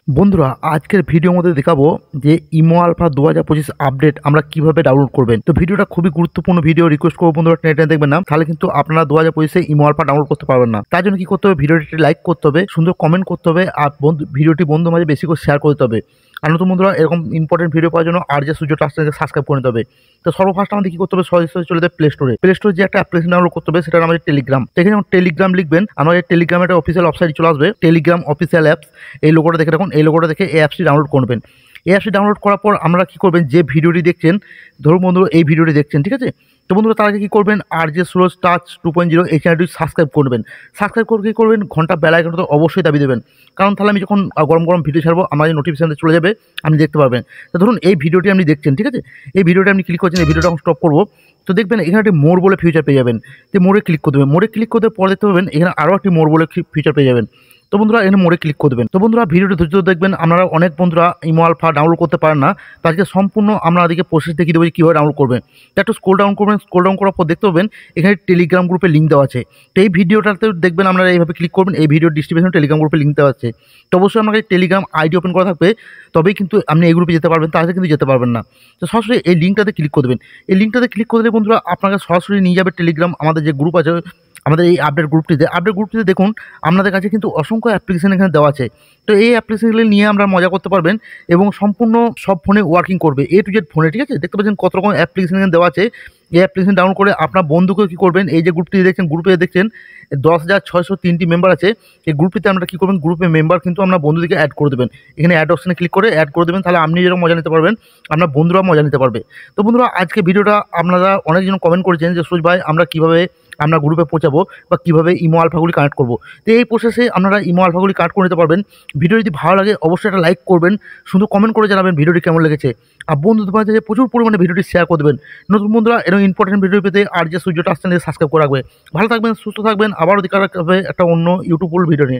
বন্ধুরা আজকের ভিডিওর মধ্যে দেখাবো যে ইমো আলফা 2025 আপডেট আমরা কিভাবে ডাউনলোড করবেন। তো ভিডিওটা খুবই গুরুত্বপূর্ণ ভিডিও, রিকোয়েস্ট করবো বন্ধুরা টেনে টেনে দেখবেন না, তাহলে কিন্তু আপনারা 2025 ইমো আলফা ডাউনলোড করতে পারবেন না। তার জন্য কি করতে হবে, ভিডিওটি লাইক করতে হবে, সুন্দর কমেন্ট করতে হবে, আর ভিডিওটি বন্ধুর মাঝে বেশি করে শেয়ার করতে হবে। আর নতুন বন্ধুরা এরকম ইম্পর্টেন্ট ভিডিও পাওয়ার জন্য আর যে সূর্য টাস্টকে সাবস্ক্রাইব করে নিতে হবে। তো সর্বফার্স্ট আমাদের কি করতে হবে, সরাসরি চলে যাবে প্লে স্টোরে যে একটা অ্যাপ্লিকেশন ডাউনলোড করতে হবে, সেটা আমাদের টেলিগ্রাম। এখানে যখন টেলিগ্রাম লিখবেন, আমাদের টেলিগ্রামের একটা অফিসিয়াল ওয়েবসাইট চলে আসবে, টেলিগ্রাম অফিসিয়াল অ্যাপস। এই লোগোটা দেখে রাখুন, এই লোগোটা দেখে এই অ্যাপসটি ডাউনলোড করবেন। এই অ্যাপসটি ডাউনলোড করার পর আমরা কি করবেন, যে ভিডিওটি দেখছেন, ধরুন বন্ধুরা এই ভিডিওটি দেখছেন, ঠিক আছে। তো বন্ধুরা তার আগে কী করবেন, আর যে সুরজ টাচ 2.0 এই চ্যানেলটি সাবস্ক্রাইব করবেন। সাবস্ক্রাইব করে কী করবেন, ঘন্টা বেল আইকনটা তো অবশ্যই দাবি দেবেন, কারণ তাহলে আমি যখন গরম গরম ভিডিও ছাড়বো আমার এই নোটিফিকেশানে চলে যাবে, আপনি দেখতে পারবেন। তো ধরুন এই ভিডিওটি আপনি দেখছেন, ঠিক আছে, এই ভিডিওটি আপনি ক্লিক করছেন, এই ভিডিওটা এখন স্টপ করবো। তো দেখবেন এখানে একটি মোর বলে ফিচার পেয়ে যাবেন। তো মোড়ে ক্লিক করে দেবেন, মোড়ে ক্লিক করতে পরে দেখতে পাবেন এখানে আরও একটি মোর বলে ফিচার পেয়ে যাবেন। তো বন্ধুরা এখানে মোড়ে ক্লিক করে দেবেন। তো বন্ধুরা ভিডিওটি ধৈর্য দেখবেন, আপনারা অনেক বন্ধুরা ইমো আলফা ডাউনলোড করতে পারেন না, তাদেরকে সম্পূর্ণ আমরা আজকে প্রসেস দেখিয়ে দেবো যে কীভাবে ডাউনলোড করবেন। তো একটু স্ক্রল ডাউন করবেন, স্ক্রল ডাউন করার পর দেখতে পাবেন এখানে টেলিগ্রাম গ্রুপের লিঙ্ক দেওয়া আছে। তো এই ভিডিওটাতে দেখবেন আপনারা এইভাবে ক্লিক করবেন, এই ভিডিও ডিসক্রিপশনে টেলিগ্রাম গ্রুপের লিঙ্ক দেওয়া আছে। তো অবশ্যই আপনাকে টেলিগ্রাম আইডি ওপেন করা থাকবে, তবেই কিন্তু আপনি এই গ্রুপে যেতে পারবেন, তাহলে কিন্তু যেতে পারবেন না। তো সরাসরি এই লিঙ্কটাতে ক্লিক করে দেবেন। এই লিঙ্কটাতে ক্লিক করলে বন্ধুরা আপনাকে সরাসরি নিয়ে যাবে টেলিগ্রাম আমাদের যে গ্রুপ আছে, আমাদের এই আপডেট গ্রুপটিতে দেখুন আপনাদের কাছে কিন্তু অসংখ্য অ্যাপ্লিকেশন এখানে দেওয়া আছে। তো এই অ্যাপ্লিকেশনগুলি নিয়ে আমরা মজা করতে পারবেন এবং সম্পূর্ণ সব ফোনে ওয়ার্কিং করবে, এ টু জেড ফোনে, ঠিক আছে। দেখতে পাচ্ছেন কত রকম অ্যাপ্লিকেশন এখানে দেওয়া আছে। এই অ্যাপ্লিকেশন ডাউনলোড করে আপনার বন্ধুকে কী করবেন, এই যে গ্রুপটি দেখছেন, গ্রুপে দেখছেন 10,603টি মেম্বার আছে। এই গ্রুপটিতে আমরা কী করবেন, গ্রুপে মেম্বার কিন্তু আপনার বন্ধুদেরকে অ্যাড করে দেবেন। এখানে অ্যাড অপশানে ক্লিক করে অ্যাড করে দেবেন, তাহলে আপনি যেরকম মজা নিতে পারবেন, আপনার বন্ধুরাও মজা নিতে পারবে। তো বন্ধুরা আজকে ভিডিওটা আপনারা অনেকজন কমেন্ট করেছেন যে সুরজ ভাই আমরা কীভাবে আমরা গ্রুপে পৌঁছাবো বা কীভাবে ইমো আলফাগুলি কানেক্ট করবো। তো এই প্রসেসে আপনারা ইমো আলফাগুলি কানেক্ট করে নিতে পারবেন। ভিডিও যদি ভালো লাগে অবশ্যই একটা লাইক করবেন, শুধু কমেন্ট করে জানাবেন ভিডিওটি কেমন লেগেছে, আর বন্ধুদের মাঝে প্রচুর পরিমাণে ভিডিওটি শেয়ার করে দেবেন। নতুন বন্ধুরা এরকম ইম্পর্টেন্ট ভিডিও পেতে আর যে সূর্য টাস্ট চ্যানেল সাবস্ক্রাইব করে রাখবে। ভালো থাকবেন, সুস্থ থাকবেন, আবারও দেখা হবে একটা অন্য ইউটিউব ভিডিও নিয়ে।